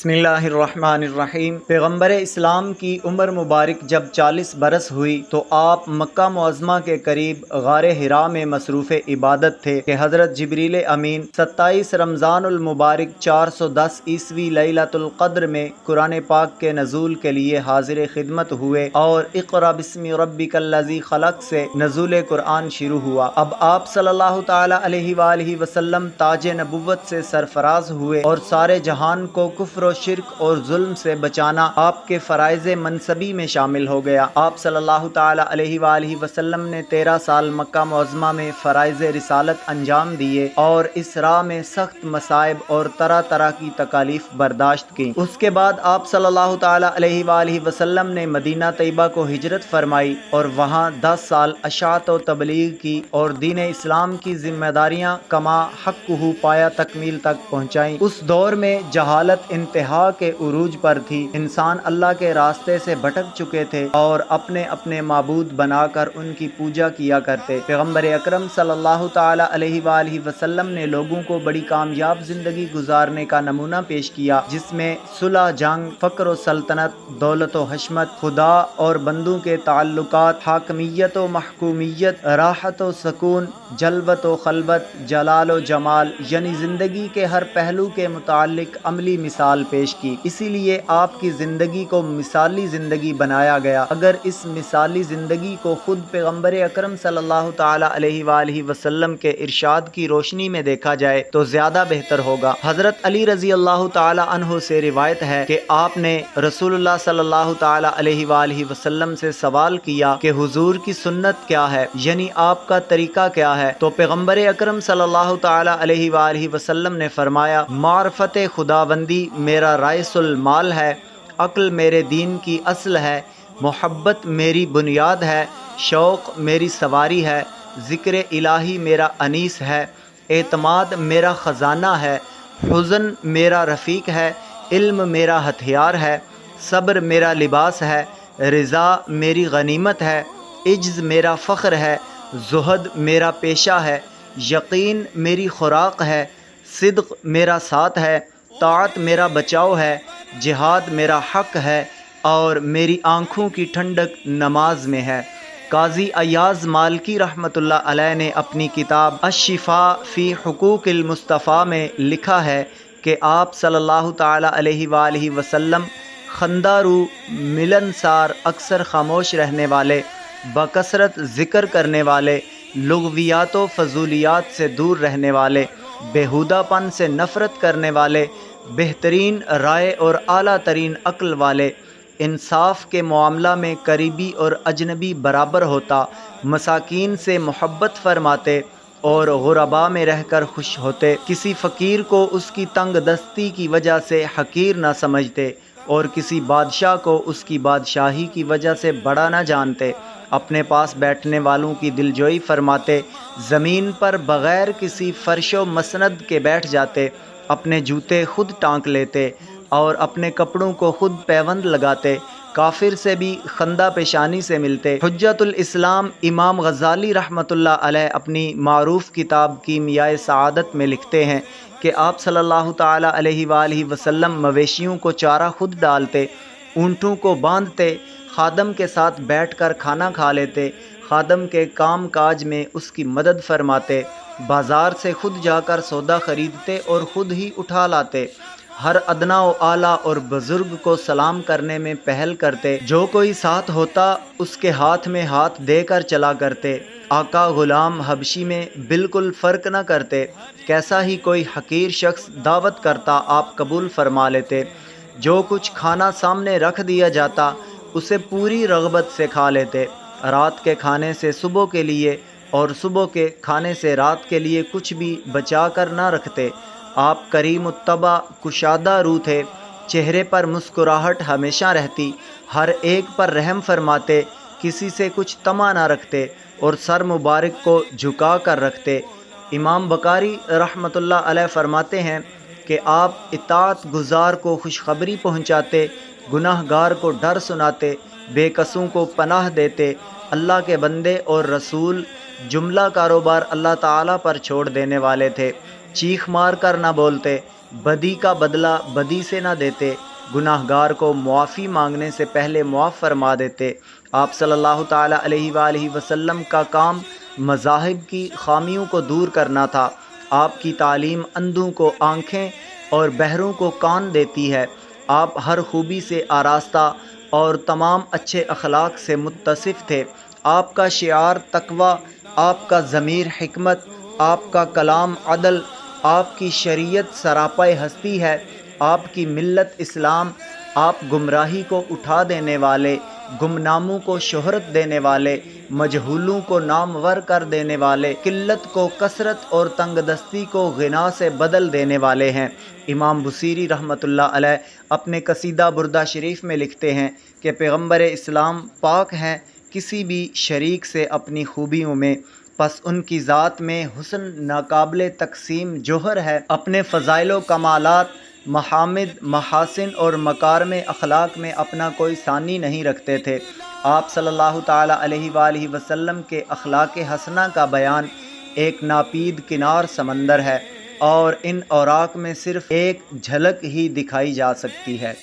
بسم اللہ الرحمن الرحیم۔ پیغمبر اسلام کی عمر مبارک جب 40 برس ہوئی تو آپ مکہ معظمہ کے قریب غار حرا میں مصروف عبادت تھے کہ حضرت جبریل امین 27 رمضان المبارک 410 عیسوی لیلۃ القدر میں قرآن پاک کے نزول کے لیے حاضر خدمت ہوئے اور اقرأ بسم ربک الذی خلق سے نزول قرآن شروع ہوا۔ اب آپ صلی اللہ تعالی علیہ وآلہ وسلم تاج نبوت سے سرفراز ہوئے اور سارے جہان کو کفر و شرک اور ظلم سے بچانا آپ کے فرائض منصبی میں شامل ہو گیا۔ آپ صلی اللہ تعالی علیہ وآلہ وسلم نے 13 سال مکہ معظمہ میں فرائض رسالت انجام دیے اور اس راہ میں سخت مصائب اور طرح طرح کی تکالیف برداشت کی۔ اس کے بعد آپ صلی اللہ تعالی علیہ وآلہ وسلم نے مدینہ طیبہ کو ہجرت فرمائی اور وہاں 10 سال اشاعت و تبلیغ کی اور دین اسلام کی ذمہ داریاں کما حقہ پایا تکمیل تک پہنچائیں۔ اس دور میں جہالت انتہا کے عروج پر تھی، انسان اللہ کے راستے سے بھٹک چکے تھے اور اپنے اپنے معبود بنا کر ان کی پوجا کیا کرتے۔ پیغمبر اکرم صلی اللہ تعالی علیہ وآلہ وسلم نے لوگوں کو بڑی کامیاب زندگی گزارنے کا نمونہ پیش کیا، جس میں صلح، جنگ، فقر و سلطنت، دولت و حشمت، خدا اور بندوں کے تعلقات، حاکمیت و محکومیت، راحت و سکون، جلوت و خلوت، جلال و جمال، یعنی زندگی کے ہر پہلو کے متعلق عملی مثال پیش کی۔ اسی لیے آپ کی زندگی کو مثالی زندگی بنایا گیا۔ اگر اس مثالی زندگی کو خود پیغمبر اکرم صلی اللہ تعالی علیہ وآلہ وسلم کے ارشاد کی روشنی میں دیکھا جائے تو زیادہ بہتر ہوگا۔ حضرت علی رضی اللہ تعالی عنہ سے روایت ہے کہ آپ نے رسول اللہ صلی اللہ تعالی علیہ وآلہ وسلم سے سوال کیا کہ حضور کی سنت کیا ہے، یعنی آپ کا طریقہ کیا ہے؟ تو پیغمبر اکرم صلی اللہ تعالی علیہ وآلہ وسلم نے فرمایا، معرفت خداوندی میرا رئیس المال ہے، عقل میرے دین کی اصل ہے، محبت میری بنیاد ہے، شوق میری سواری ہے، ذکر الہی میرا انیس ہے، اعتماد میرا خزانہ ہے، حزن میرا رفیق ہے، علم میرا ہتھیار ہے، صبر میرا لباس ہے، رضا میری غنیمت ہے، عجز میرا فخر ہے، زہد میرا پیشہ ہے، یقین میری خوراک ہے، صدق میرا ساتھ ہے، طاعت میرا بچاؤ ہے، جہاد میرا حق ہے اور میری آنکھوں کی ٹھنڈک نماز میں ہے۔ قاضی ایاز مالکی رحمۃ اللہ علیہ نے اپنی کتاب الشفاء فی حقوق المصطفیٰ میں لکھا ہے کہ آپ صلی اللہ تعالی علیہ وآلہ وسلم خندہ رو، ملنسار، اکثر خاموش رہنے والے، بکثرت ذکر کرنے والے، لغویات و فضولیات سے دور رہنے والے، بیہودہ پن سے نفرت کرنے والے، بہترین رائے اور اعلیٰ ترین عقل والے، انصاف کے معاملہ میں قریبی اور اجنبی برابر ہوتا، مساکین سے محبت فرماتے اور غرباء میں رہ کر خوش ہوتے، کسی فقیر کو اس کی تنگ دستی کی وجہ سے حقیر نہ سمجھتے اور کسی بادشاہ کو اس کی بادشاہی کی وجہ سے بڑا نہ جانتے، اپنے پاس بیٹھنے والوں کی دلجوئی فرماتے، زمین پر بغیر کسی فرش و مسند کے بیٹھ جاتے، اپنے جوتے خود ٹانک لیتے اور اپنے کپڑوں کو خود پیوند لگاتے، کافر سے بھی خندہ پیشانی سے ملتے۔ حجت الاسلام امام غزالی رحمۃ اللہ علیہ اپنی معروف کتاب کیمیائے سعادت میں لکھتے ہیں کہ آپ صلی اللہ تعالی علیہ وآلہ وسلم مویشیوں کو چارہ خود ڈالتے، اونٹوں کو باندھتے، خادم کے ساتھ بیٹھ کر کھانا کھا لیتے، خادم کے کام کاج میں اس کی مدد فرماتے، بازار سے خود جا کر سودا خریدتے اور خود ہی اٹھا لاتے، ہر ادنا و اعلیٰ اور بزرگ کو سلام کرنے میں پہل کرتے، جو کوئی ساتھ ہوتا اس کے ہاتھ میں ہاتھ دے کر چلا کرتے، آقا غلام حبشی میں بالکل فرق نہ کرتے، کیسا ہی کوئی حقیر شخص دعوت کرتا آپ قبول فرما لیتے، جو کچھ کھانا سامنے رکھ دیا جاتا اسے پوری رغبت سے کھا لیتے، رات کے کھانے سے صبح کے لیے اور صبح کے کھانے سے رات کے لیے کچھ بھی بچا کر نہ رکھتے، آپ کریم الطبع کشادہ روح تھے، چہرے پر مسکراہٹ ہمیشہ رہتی، ہر ایک پر رحم فرماتے، کسی سے کچھ طمع نہ رکھتے اور سر مبارک کو جھکا کر رکھتے۔ امام بخاری رحمۃ اللہ علیہ فرماتے ہیں کہ آپ اطاعت گزار کو خوشخبری پہنچاتے، گناہ گار کو ڈر سناتے، بے قصوں کو پناہ دیتے، اللہ کے بندے اور رسول جملہ کاروبار اللہ تعالیٰ پر چھوڑ دینے والے تھے، چیخ مار کر نہ بولتے، بدی کا بدلہ بدی سے نہ دیتے، گناہگار کو معافی مانگنے سے پہلے معاف فرما دیتے۔ آپ صلی اللہ تعالیٰ علیہ وآلہ وسلم کا کام مذاہب کی خامیوں کو دور کرنا تھا۔ آپ کی تعلیم اندھوں کو آنکھیں اور بہروں کو کان دیتی ہے۔ آپ ہر خوبی سے آراستہ اور تمام اچھے اخلاق سے متصف تھے۔ آپ کا شعار تقوی، آپ کا ضمیر حکمت، آپ کا کلام عدل، آپ کی شریعت سراپے ہستی ہے، آپ کی ملت اسلام۔ آپ گمراہی کو اٹھا دینے والے، گمناموں کو شہرت دینے والے، مجہولوں کو نامور کر دینے والے، قلت کو کثرت اور تنگ دستی کو غنا سے بدل دینے والے ہیں۔ امام بصیری رحمۃ اللہ علیہ اپنے قصیدہ بردہ شریف میں لکھتے ہیں کہ پیغمبر اسلام پاک ہیں کسی بھی شریک سے اپنی خوبیوں میں، پس ان کی ذات میں حسن ناقابل تقسیم جوہر ہے۔ اپنے فضائل و کمالات، محامد، محاسن اور مکارم اخلاق میں اپنا کوئی ثانی نہیں رکھتے تھے۔ آپ صلی اللہ تعالیٰ علیہ وآلہ وسلم کے اخلاق حسنہ کا بیان ایک ناپید کنار سمندر ہے، اور ان اوراق میں صرف ایک جھلک ہی دکھائی جا سکتی ہے۔